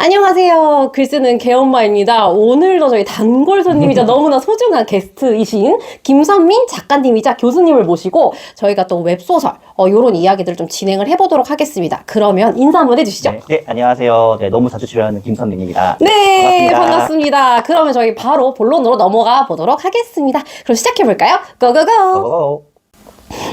안녕하세요. 글쓰는 개엄마입니다. 오늘도 저희 단골 손님이자 너무나 소중한 게스트이신 김선민 작가님이자 교수님을 모시고 저희가 또 웹소설 요런 이야기들을 좀 진행을 해보도록 하겠습니다. 그러면 인사 한번 해주시죠. 네, 안녕하세요. 네, 너무 자주 출연하는 김선민입니다. 네, 반갑습니다. 그러면 저희 바로 본론으로 넘어가 보도록 하겠습니다. 그럼 시작해볼까요? 고고고!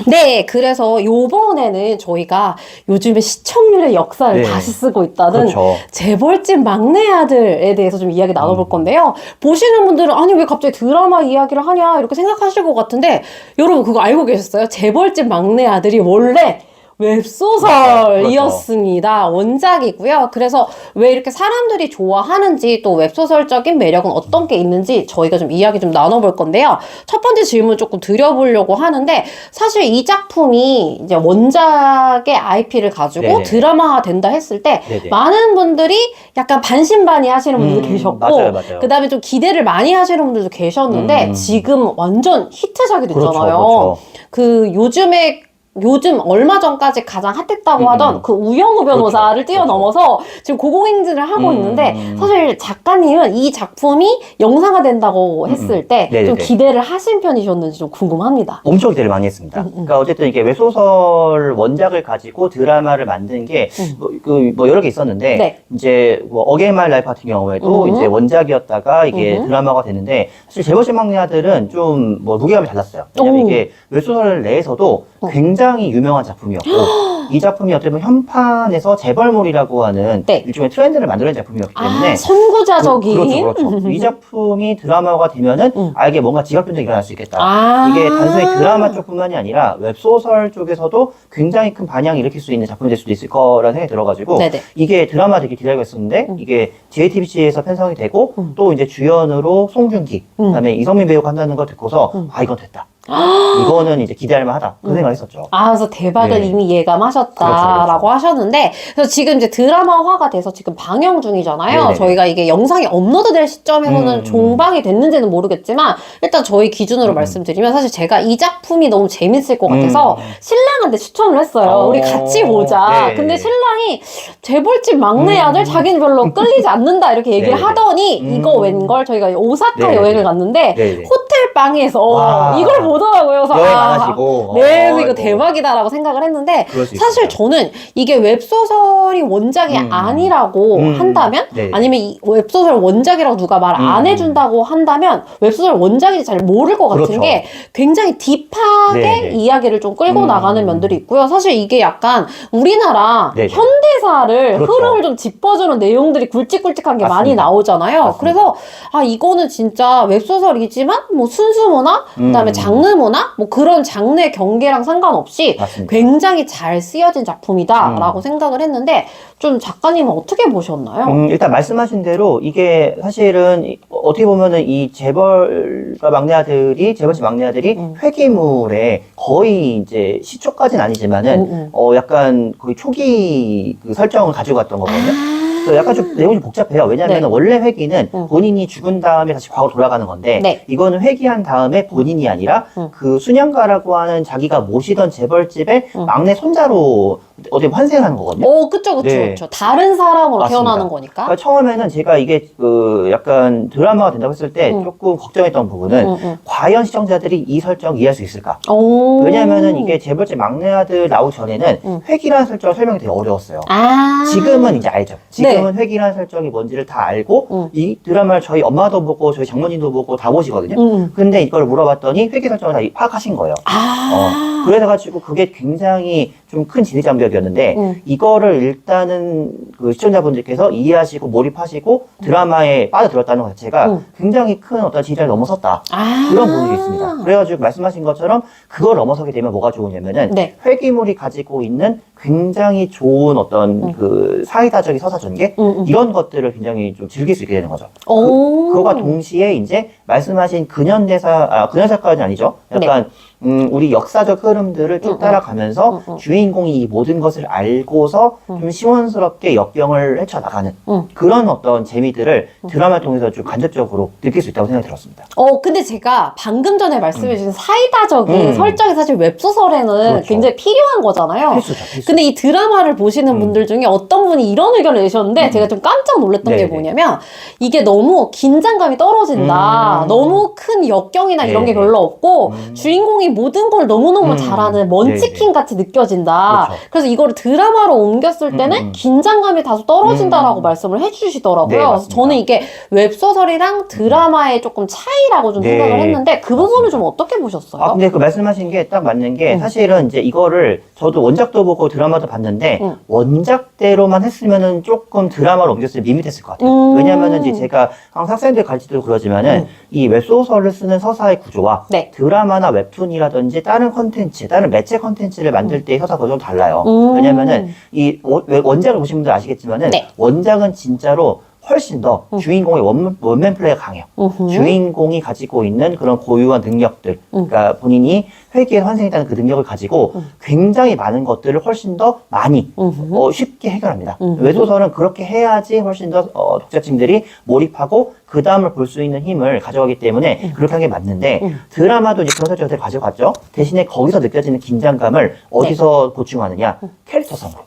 네, 그래서 요번에는 저희가 요즘에 시청률의 역사를 다시 쓰고 있다는 그렇죠. 재벌집 막내 아들에 대해서 좀 이야기 나눠볼 건데요. 보시는 분들은 아니 왜 갑자기 드라마 이야기를 하냐 이렇게 생각하실 것 같은데 여러분 그거 알고 계셨어요? 재벌집 막내 아들이 원래 웹소설이었습니다. 그렇죠. 원작이고요. 그래서 왜 이렇게 사람들이 좋아하는지 또 웹소설적인 매력은 어떤 게 있는지 저희가 좀 이야기 좀 나눠볼 건데요. 첫 번째 질문 조금 드려보려고 하는데 사실 이 작품이 이제 원작의 IP를 가지고 네네. 드라마화 된다 했을 때 네네. 많은 분들이 약간 반신반의 하시는 분들도 계셨고 맞아요. 그 다음에 좀 기대를 많이 하시는 분들도 계셨는데 지금 완전 히트작이 됐잖아요. 그렇죠. 그 요즘 얼마 전까지 가장 핫했다고 하던 그 우영우 변호사를 그렇죠. 뛰어넘어서 지금 고공행진을 하고 있는데 사실 작가님은 이 작품이 영상화 된다고 했을 때 좀 기대를 하신 편이셨는지 좀 궁금합니다. 엄청 기대를 많이 했습니다. 그러니까 어쨌든 이게 웹소설 원작을 가지고 드라마를 만든 게 여러 개 있었는데 네. 이제 뭐 어게인 마이 라이프 같은 경우에도 이제 원작이었다가 이게 드라마가 됐는데 사실 재벌집 막내 아들은 좀 뭐 무게감이 달랐어요. 왜냐면 이게 웹소설 내에서도 굉장히 유명한 작품이었고 이 작품이 어떻게 보면 현판에서 재벌몰이라고 하는 일종의 트렌드를 만들어낸 작품이었기 때문에 선구자적인 그렇죠. 이 작품이 드라마가 되면은 이게 뭔가 지각 변동이 일어날 수 있겠다. 이게 단순히 드라마 쪽뿐만이 아니라 웹소설 쪽에서도 굉장히 큰 반향을 일으킬 수 있는 작품이 될 수도 있을 거라는 생각이 들어가지고 이게 드라마 되게 기다리고 있었는데 이게 JTBC에서 편성이 되고 또 이제 주연으로 송중기 그다음에 이성민 배우가 한다는 걸 듣고서 이건 됐다. 이거는 이제 기대할 만하다. 그 생각을 했었죠. 그래서 대박을 이미 예감하셨다라고 하셨는데, 그래서 지금 이제 드라마화가 돼서 지금 방영 중이잖아요. 네네. 저희가 이게 영상이 업로드될 시점에서는 종방이 됐는지는 모르겠지만, 일단 저희 기준으로 말씀드리면, 사실 제가 이 작품이 너무 재밌을 것 같아서 신랑한테 추천을 했어요. 우리 같이 보자. 네. 근데 신랑이 재벌집 막내 아들 자기는 별로 끌리지 않는다 이렇게 얘기를 하더니 이거 웬걸 저희가 오사카 여행을 갔는데 호텔 방에서 이걸 보더라고요. 그래서 여행 안 하시고 그래서 이거 대박이다라고 생각을 했는데 사실 저는 이게 웹소설이 원작이 아니라고 한다면 아니면 이 웹소설 원작이라고 누가 말 안 해준다고 한다면 웹소설 원작인지 잘 모를 것 같은 게 굉장히 딥하게 이야기를 좀 끌고 나가는 면들이 있고요. 사실 이게 약간 우리나라 현대사를 흐름을 좀 짚어주는 내용들이 굵직굵직한 게 많이 나오잖아요. 그래서 이거는 진짜 웹소설이지만 뭐 순수문화 그다음에 장르문화 뭐 그런 장르의 경계랑 상관없이 굉장히 잘 쓰여진 작품이다라고 생각을 했는데 좀 작가님은 어떻게 보셨나요? 일단 말씀하신 대로 이게 사실은 어떻게 보면은 이 재벌집 막내 아들이 회계물에 거의 이제 시초까지는 아니지만은 약간 거의 초기 그 설정을 가지고 갔던 거거든요. 약간 좀 내용이 좀 복잡해요. 왜냐하면 원래 회귀는 본인이 죽은 다음에 다시 과거로 돌아가는 건데 이거는 회귀한 다음에 본인이 아니라 그 순양가라고 하는 자기가 모시던 재벌집의 막내 손자로 어떻게 환생하는 거거든요. 그쵸. 다른 사람으로 태어나는 거니까. 그러니까 처음에는 제가 이게 약간 드라마가 된다고 했을 때 조금 걱정했던 부분은 과연 시청자들이 이 설정 이해할 수 있을까? 왜냐하면은 이게 재벌집 막내 아들 나오기 전에는 회귀라는 설정 설명이 되게 어려웠어요. 지금은 이제 알죠. 지금은 회귀라는 설정이 뭔지를 다 알고 이 드라마를 저희 엄마도 보고 저희 장모님도 보고 다 보시거든요. 근데 이걸 물어봤더니 회귀 설정을 다 파악하신 거예요. 그래가지고 그게 굉장히 좀 큰 진입장벽이었는데 이거를 일단은 그 시청자분들께서 이해하시고 몰입하시고 드라마에 빠져들었다는 것 자체가 굉장히 큰 어떤 진입장을 넘어섰다. 그런 부분이 있습니다. 그래가지고 말씀하신 것처럼 그걸 넘어서게 되면 뭐가 좋으냐면은 회귀물이 가지고 있는 굉장히 좋은 어떤 그 사이다적인 서사 전개 이런 것들을 굉장히 좀 즐길 수 있게 되는 거죠. 그거가 동시에 이제 말씀하신 근현대사까지는 아니죠. 약간 우리 역사적 흐름들을 쭉 따라가면서 주인공이 이 모든 것을 알고서 좀 시원스럽게 역경을 헤쳐나가는 그런 어떤 재미들을 드라마를 통해서 좀 간접적으로 느낄 수 있다고 생각이 들었습니다. 근데 제가 방금 전에 말씀해 주신 사이다적인 설정이 사실 웹소설에는 그렇죠. 굉장히 필요한 거잖아요. 필수죠, 필수. 근데 이 드라마를 보시는 분들 중에 어떤 분이 이런 의견을 내셨는데 제가 좀 깜짝 놀랐던 게 뭐냐면 이게 너무 긴장감이 떨어진다. 너무 큰 역경이나 이런 게 별로 없고 주인공이 모든 걸 너무너무 잘하는 먼치킨 같이 느껴진다. 그렇죠. 그래서 이거를 드라마로 옮겼을 때는 긴장감이 다소 떨어진다라고 말씀을 해주시더라고요. 네, 그래서 맞습니다. 저는 이게 웹소설이랑 드라마의 조금 차이라고 좀 생각을 했는데 그 부분을 좀 어떻게 보셨어요? 근데 그 말씀하신 게 딱 맞는 게 사실은 이제 이거를 저도 원작도 보고 드라마도 봤는데 원작대로만 했으면은 조금 드라마로 옮겼으면 밋밋했을 것 같아요. 왜냐면은 이제 제가 항상 학생들 가르칠 때도 그러지만은 이 웹소설을 쓰는 서사의 구조와 네. 드라마나 웹툰이라든지 다른 컨텐츠, 다른 매체 컨텐츠를 만들 때의 서사 구조가 좀 달라요. 왜냐면은 이 원작을 보신 분들 아시겠지만은 네. 원작은 진짜로 훨씬 더 주인공의 원맨 플레이가 강해요. 주인공이 가지고 있는 그런 고유한 능력들, 그러니까 본인이 회귀에 환생했다는 그 능력을 가지고 굉장히 많은 것들을 훨씬 더 많이 쉽게 해결합니다. 웹소설은 그렇게 해야지 훨씬 더 독자층들이 몰입하고 그 다음을 볼 수 있는 힘을 가져가기 때문에 그렇게 하는 게 맞는데 드라마도 이제 그런 설정을 가져갔죠. 대신에 거기서 느껴지는 긴장감을 어디서 보충하느냐? 캐릭터성으로.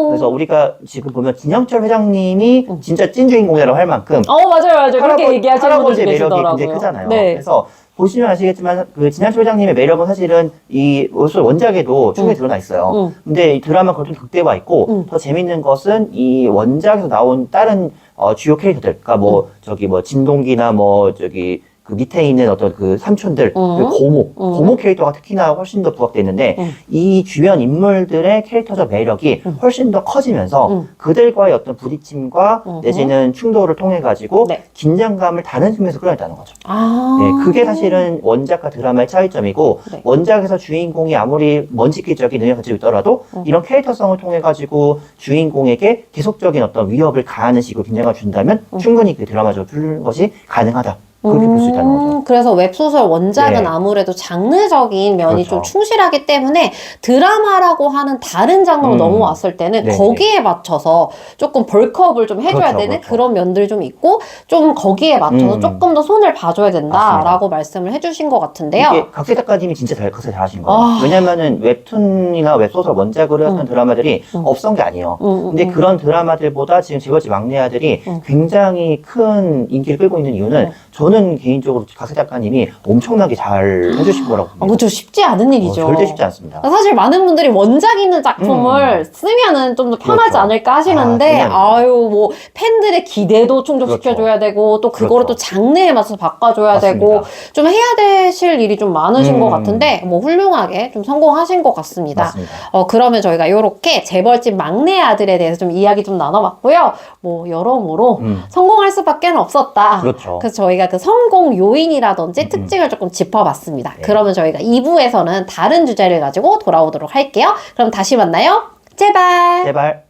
그래서 우리가 지금 보면 진영철 회장님이 진짜 찐 주인공이라고 할 만큼 맞아요. 그렇게 얘기하시는 분들 할아버지의 매력이 계시더라고요. 굉장히 크잖아요. 네. 그래서 보시면 아시겠지만 그 진영철 회장님의 매력은 사실은 이 원작에도 충분히 드러나 있어요. 근데 이 드라마 그걸 좀 극대화했고 더 재밌는 것은 이 원작에서 나온 다른 주요 캐릭터들, 그러니까 뭐 저기 뭐 진동기나 뭐 저기 그 밑에 있는 어떤 그 삼촌들, 그 고모 캐릭터가 특히나 훨씬 더 부각되어 있는데 이 주변 인물들의 캐릭터적 매력이 훨씬 더 커지면서 그들과의 어떤 부딪힘과 내지는 충돌을 통해 가지고 네. 긴장감을 다른 측면에서 끌어냈다는 거죠. 네, 그게 사실은 원작과 드라마의 차이점이고 네. 원작에서 주인공이 아무리 먼지기적인 능력을 가지고 있더라도 이런 캐릭터성을 통해 가지고 주인공에게 계속적인 어떤 위협을 가하는 식으로 긴장감을 준다면 충분히 그 드라마적으로 풀는 것이 가능하다. 그렇게 볼 수 있다는 거죠. 그래서 웹소설 원작은 네. 아무래도 장르적인 면이 그렇죠. 좀 충실하기 때문에 드라마라고 하는 다른 장르로 넘어왔을 때는 네, 거기에 맞춰서 조금 벌크업을 좀 해줘야 그렇죠, 되는 그렇죠. 그런 면들이 좀 있고 좀 거기에 맞춰서 조금 더 손을 봐줘야 된다라고 말씀을 해주신 것 같은데요. 이게 각세 작가님이 진짜 각세 잘하신 거예요. 왜냐면은 웹툰이나 웹소설 원작으로 했던 드라마들이 없던 게 아니에요. 근데 그런 드라마들보다 지금 재벌집 막내 아들이 굉장히 큰 인기를 끌고 있는 이유는 저는 개인적으로 각세 작가님이 엄청나게 잘 해주신 거라고 봅니다. 그것도 쉽지 않은 일이죠. 절대 쉽지 않습니다. 사실 많은 분들이 원작 있는 작품을 쓰면은 좀 더 편하지 그렇죠. 않을까 하시는데, 뭐, 팬들의 기대도 충족시켜줘야 그렇죠. 되고, 또 그거를 그렇죠. 또 장르에 맞춰서 바꿔줘야 맞습니다. 되고, 좀 해야 되실 일이 좀 많으신 것 같은데, 뭐, 훌륭하게 좀 성공하신 것 같습니다. 맞습니다. 그러면 저희가 이렇게 재벌집 막내 아들에 대해서 좀 이야기 좀 나눠봤고요. 뭐, 여러모로 성공할 수밖에 없었다. 그렇죠. 그래서 저희가 그 성공 요인이라든지 특징을 조금 짚어봤습니다. 네. 그러면 저희가 2부에서는 다른 주제를 가지고 돌아오도록 할게요. 그럼 다시 만나요. 제발. 제발.